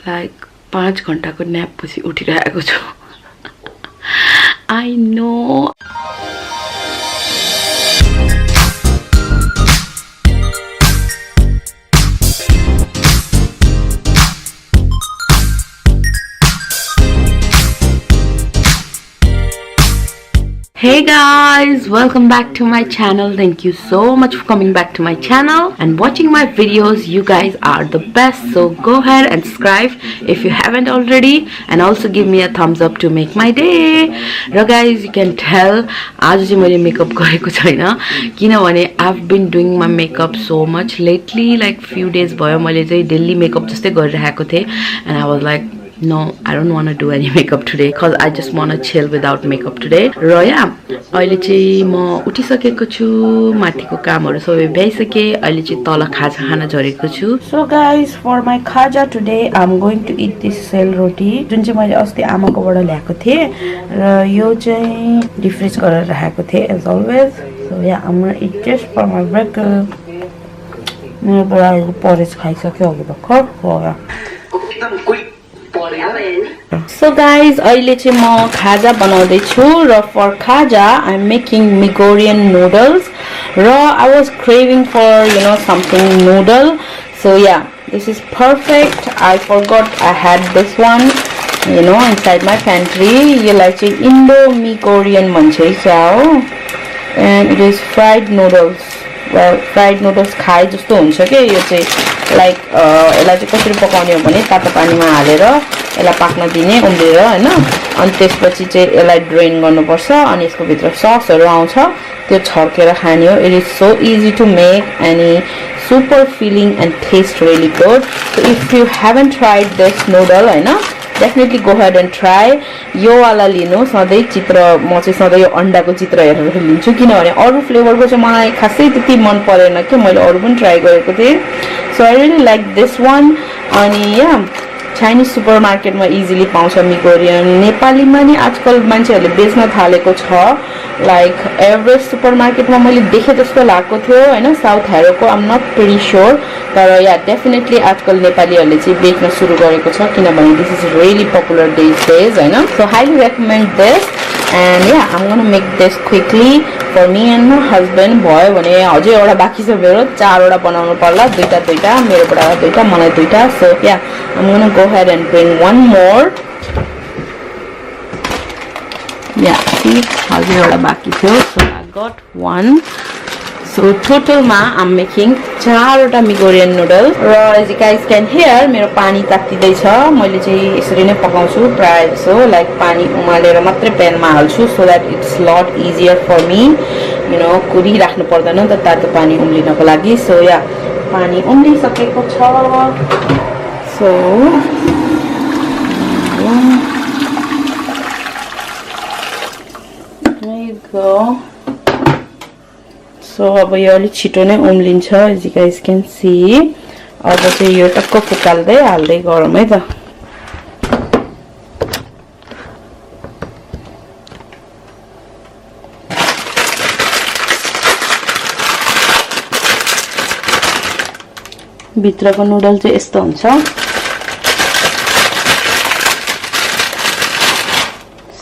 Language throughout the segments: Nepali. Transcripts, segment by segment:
like 5 घण्टाको न्याप पछि उठिरहेको छु I know Hey guys, welcome back to my channel. Thank you so much for coming back to my channel and watching my videos. You guys are the best, so go ahead and subscribe if you haven't already, and also give me a thumbs up to make my day. Now guys, you can tell आज चाहिँ मैले मेकअप गरेको छैन किनभने I've been doing my makeup so much lately, like few days भयो मैले चाहिँ daily makeup जस्तै गरिरहेको थिए, and I was like no, I don't want to do any makeup today because I just want to chill without makeup today. र या अहिले चाहिँ म उठिसकेको छु, माथिको कामहरु सबै भ्याइसके, अहिले चाहिँ तल खाजा खान झरेको छु. So guys, for my खाजा today I'm going to eat this sel roti जुन चाहिँ मैले अस्ति आमाकोबाट ल्याएको थिए र यो चाहिँ डिप फ्रिज गरेर राखेको थिए as always. So yeah, I'm going to eat this for my breakfast. मेरो बुढाले परेज खाइसक्यो अघि भर्खर. हो या So guys, अहिले चाहिँ म खाजा बनाउँदै छु र for खाजा I'm making Migorian noodles र I was craving for something noodle. So yeah, this is perfect. I forgot I had this one inside my pantry. यसलाई चाहिँ Indo-Migorian भन्छ क्या हो, and it is fried noodles. Well, fried noodles खाए जस्तो हुन्छ के यो चाहिँ, लाइक यसलाई चाहिँ कसरी पकाउने हो भने तातो पानीमा हालेर यसलाई पाक्न दिने उम्लेर हैन, अनि त्यसपछि चाहिँ यसलाई ड्रेन गर्नुपर्छ अनि यसको भित्र ससहरु आउँछ त्यो छर्केर खाने हो. It is so easy to make and super filling and taste really good. So if you haven't tried this noodle हैन, definitely go ahead and try. यो वाला लिनु सधैं चित्र, म चाहिँ सधैं यो अंडाको चित्र हेरेर लिन्छु किनभने अरु फ्लेभरको चाहिँ मलाई खासै त्यति मन परेन के, मैले अरु पनि ट्राई गरेको थिए. So I really like this one. अनि या चाइनिज सुपरमार्केटमा इजिली पाउँछ मिगोरियन. नेपालीमा नि आजकल मान्छेहरुले बेच्न थालेको छ, लाइक एभरेस्ट सुपरमार्केटमा मैले देखे जस्तो लागेको थियो हैन, साउथ हेरोको I am not pretty sure, तर या डेफिनेटली आजकल नेपालीहरुले चाहिँ बेच्न सुरु गरेको छ किनभने this is really popular these days हैन. So highly recommend this and yeah, I'm gonna make this quickly for me and my husband. भयो भने अझै एउटा बाकी छ मेरो, 4 वटा बनाउनु पर्ला, दुईटा मेरो बुढालाई दुईटा मलाई दुईटा. So yeah, I'm gonna go ahead and bring one more. Yeah, see, अझै एउटा बाकी थियो. So I got one. So total ma I'm making 4 वटा Migorian noodle. र as you guys can hear मेरो पानी तातिदै छ. मैले चाहिँ यसरी नै पकाउँछु प्राय जसो, लाइक पानी उमालेर मात्रै प्यानमा हाल्छु so that it's lot easier for me, कुरी राख्नु पर्दैन नि त तातो पानी उम्लिनको लागि. So yeah, पानी उम्लिसकेको छ. So there you go. So अब यो अलि छिटो नै उम्लिन्छ as you guys can see. अब चाहिँ यो टक्क फुकाल्दै हाल्दै गरौँ है त. भित्रको नुडल चाहिँ यस्तो हुन्छ.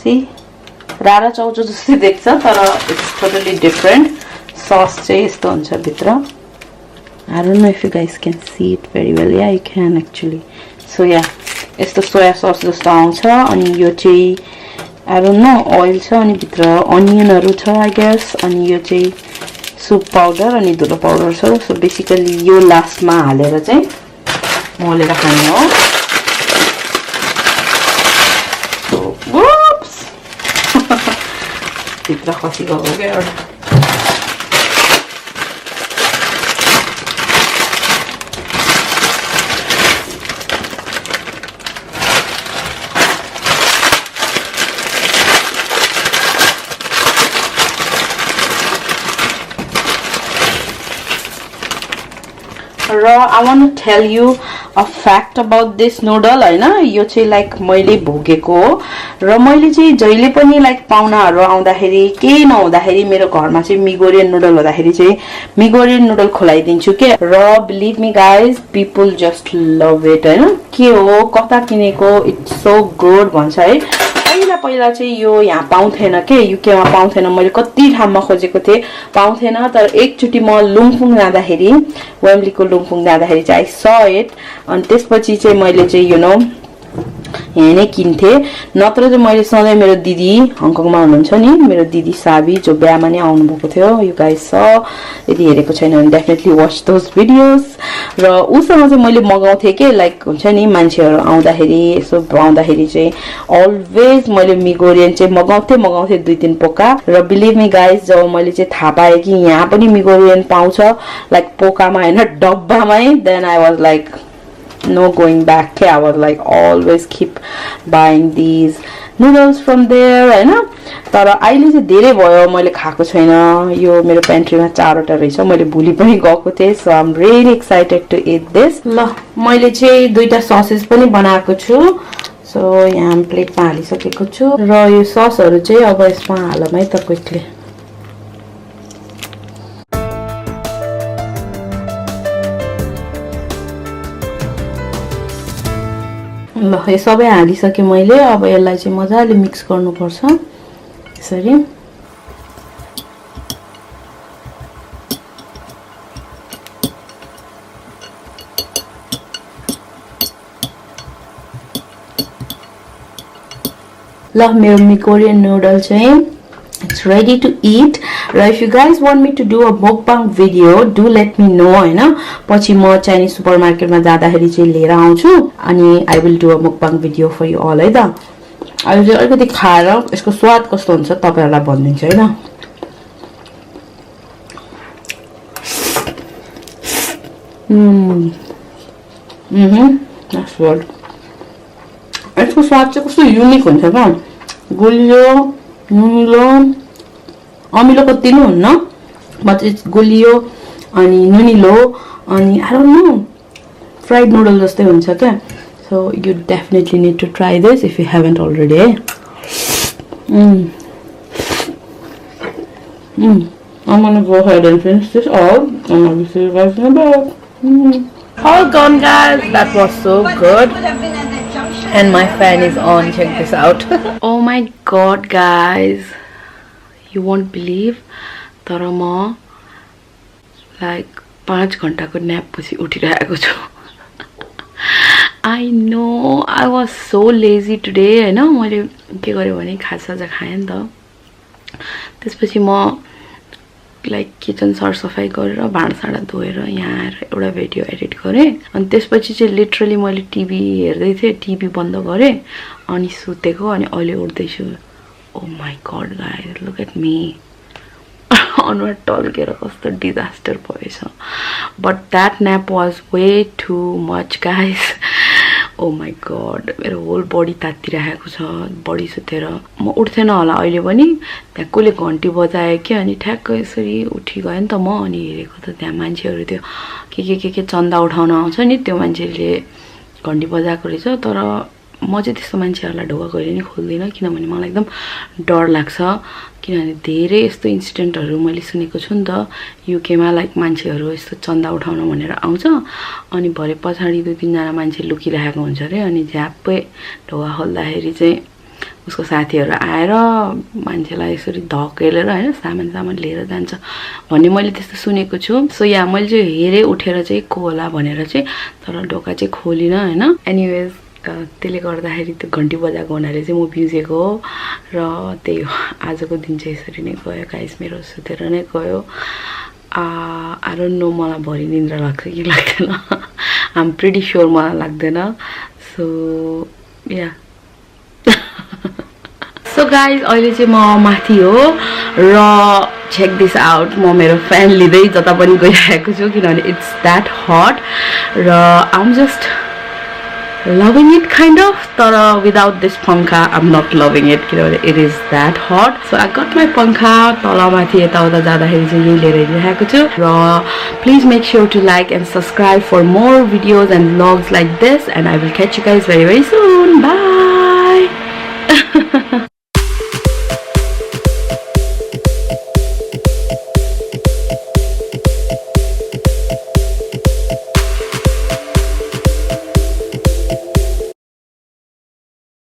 सी, रारा चाउचो जस्तै देख्छ तर इट्स टोटली डिफरेन्ट. Sauce चाहिँ यस्तो हुन्छ भित्र. I don't know if you guys can see it very well. Yeah, you can actually. So yeah, यस्तो सोया सस जस्तो आउँछ अनि यो चाहिँ I don't know oil छ अनि भित्र अनियनहरु छ I guess, अनि यो चाहिँ soup powder अनि धुलो पाउडर छ. So basically यो लास्टमा हालेर चाहिँ मोलेर खाने हो. So whoops. भित्र खसी गयो के एउटा. I want to tell you a fact about this noodle हैन, यो चाहिँ लाइक मैले भोगेको हो र मैले चाहिँ जहिले पनि लाइक पाहुनाहरू आउँदाखेरि केही नहुँदाखेरि मेरो घरमा चाहिँ मिगोरियन नुडल हुँदाखेरि चाहिँ मिगोरियन नुडल खुलाइदिन्छु के र believe me guys people just love it हैन। के हो कता किनेको इट्स सो गुड भन्छ है। पहिला चाहिँ यो यहाँ पाउँथेन के, युकेमा पाउँथेन, मैले कति ठाउँमा खोजेको थिएँ पाउँथेन, तर एकचोटि म लुङफुङ जाँदाखेरि वेम्बलीको लुङफुङ जाँदाखेरि चाहिँ आई स इट अनि त्यसपछि चाहिँ मैले चाहिँ यु नो यहाँ नै किन्थे। नत्र चाहिँ मैले सधैँ मेरो दिदी हङकङमा हुनुहुन्छ नि, मेरो दिदी साबी जो बिहामा नै आउनुभएको थियो, यु गाइज स, यदि हेरेको छैन भने डेफिनेटली वाच दोज भिडियोज। र उसँग चाहिँ मैले मगाउँथेँ कि लाइक हुन्छ नि मान्छेहरू आउँदाखेरि यसो आउँदाखेरि चाहिँ अलवेज मैले मिगोरियन चाहिँ मगाउँथेँ 2-3 पोका। र बिलिभ मी गाइज जब मैले चाहिँ थाहा पाएँ कि यहाँ पनि मिगोरियन पाउँछ लाइक पोकामा होइन डब्बामै, then I was like no going back. I was like always keep buying these noodles from there हैन। तर अहिले चाहिँ धेरै भयो मैले खाएको छैन। यो मेरो पेन्ट्रीमा 4वटा रहेछ, मैले भुलि पनि गएको थिएँ। So I am really excited to eat this. ल मैले चाहिँ 2टा ससेस पनि बनाएको छु। सो यहाँ प्लेटमा हालिसकेको छु र यो ससहरू चाहिँ अब यसमा हालौँ है त क्विकली। ल यो सबै हालिसकेँ मैले। अब यसलाई चाहिँ मजाले मिक्स गर्नुपर्छ यसरी। ल मेरो मिगोरियन नुडल चाहिँ it's ready to eat. र if you guys want me to do a mukbang video do let me know हैन। पछि म चाइनिज सुपरमार्केटमा जाँदाखेरि चाहिँ लिएर आउँछु अनि I will do a mukbang video for you all है त। अहिले चाहिँ अलिकति खाएर यसको स्वाद कस्तो हुन्छ तपाईहरुलाई भनिदिन्छु हैन। That's good. यसको स्वाद चाहिँ कस्तो युनिक हुन्छ त, गुलियो नुनिलो अमिलो कति नै हुन्न, बट इट्स गुलियो अनि नुनिलो अनि I don't know fried noodle जस्तै हुन्छ क्या। So you definitely need to try this if you haven't already है। I'm gonna go ahead and finish this all and I'll see you guys in a bit. All gone guys, that was so good. And my fan is on, check this out. Oh my god guys, you won't believe तर म like 5 घण्टाको न्याप पछि उठिरहेको छु। I know I was so lazy today हैन। मैले के गरेँ भने खाजासाजा खाएँ नि त, त्यसपछि म लाइक किचन सरसफाई गरेर भाँडासाँडा धोएर यहाँ आएर एउटा भिडियो एडिट गरेँ अनि त्यसपछि चाहिँ लिटरली मैले टिभी हेर्दै थिएँ, टिभी बन्द गरेँ अनि सुतेको अनि अहिले उठ्दैछु। Oh my god guys look at me, अनुहार टल्केर कस्तो डिजास्टर भएछ। But that nap was way too much guys. Oh my god मेरो होल बडी तातिरहेको छ, बडी सुतेर म उठ्थेन होला अहिले पनि। त्यहाँ कसले घन्टी बजायो कि अनि ठ्याक्क यसरी उठी गएँ नि त म, अनि हेरेको त त्यहाँ मान्छेहरू त्यो के चन्दा उठाउन आउँछ नि त्यो मान्छेले घन्टी बजाएको रहेछ। तर म चाहिँ त्यस्तो मान्छेहरूलाई ढोका कहिले नि खोल्दिनँ किनभने मलाई एकदम डर लाग्छ, किनभने धेरै यस्तो इन्सिडेन्टहरू मैले सुनेको छु नि त युकेमा, लाइक मान्छेहरू यस्तो चन्दा उठाउन भनेर आउँछ अनि भरे पछाडि 2-3 जना मान्छे लुकिरहेको हुन्छ अरे अनि झ्याप्पै ढोका खोल्दाखेरि चाहिँ उसको साथीहरू आएर मान्छेलाई यसरी धकेलेर हैन सामान लिएर जान्छ भन्ने मैले त्यस्तो सुनेको छु। सो या मैले चाहिँ हेरेँ उठेर चाहिँ को होला भनेर चाहिँ, तर ढोका चाहिँ खोलिनँ हैन। एनीवेज त्यसले गर्दाखेरि त्यो घन्टी बजाएको हुनाले चाहिँ म बिउजेको हो र त्यही हो आजको दिन चाहिँ यसरी नै गयो गाइस, मेरो सुतेर नै गयो। आई डोन्ट नो मलाई भरि निन्द्रा लाग्छ कि लाग्दैन, आइ एम प्रिटी स्योर मलाई लाग्दैन। सो या सो गाइज अहिले चाहिँ म माथि हो र चेक दिस आउट, म मेरो फ्यान लिँदै जता पनि गइरहेको छु किनभने इट्स द्याट हट र I am just loving it kind of, but without this pankha I'm not loving it. It is that hot. So I got my pankha talamathi yatauta jadaheri चाहिँ यही लिएर राखेको छु र please make sure to like and subscribe for more videos and vlogs like this, and I will catch you guys very soon. Bye.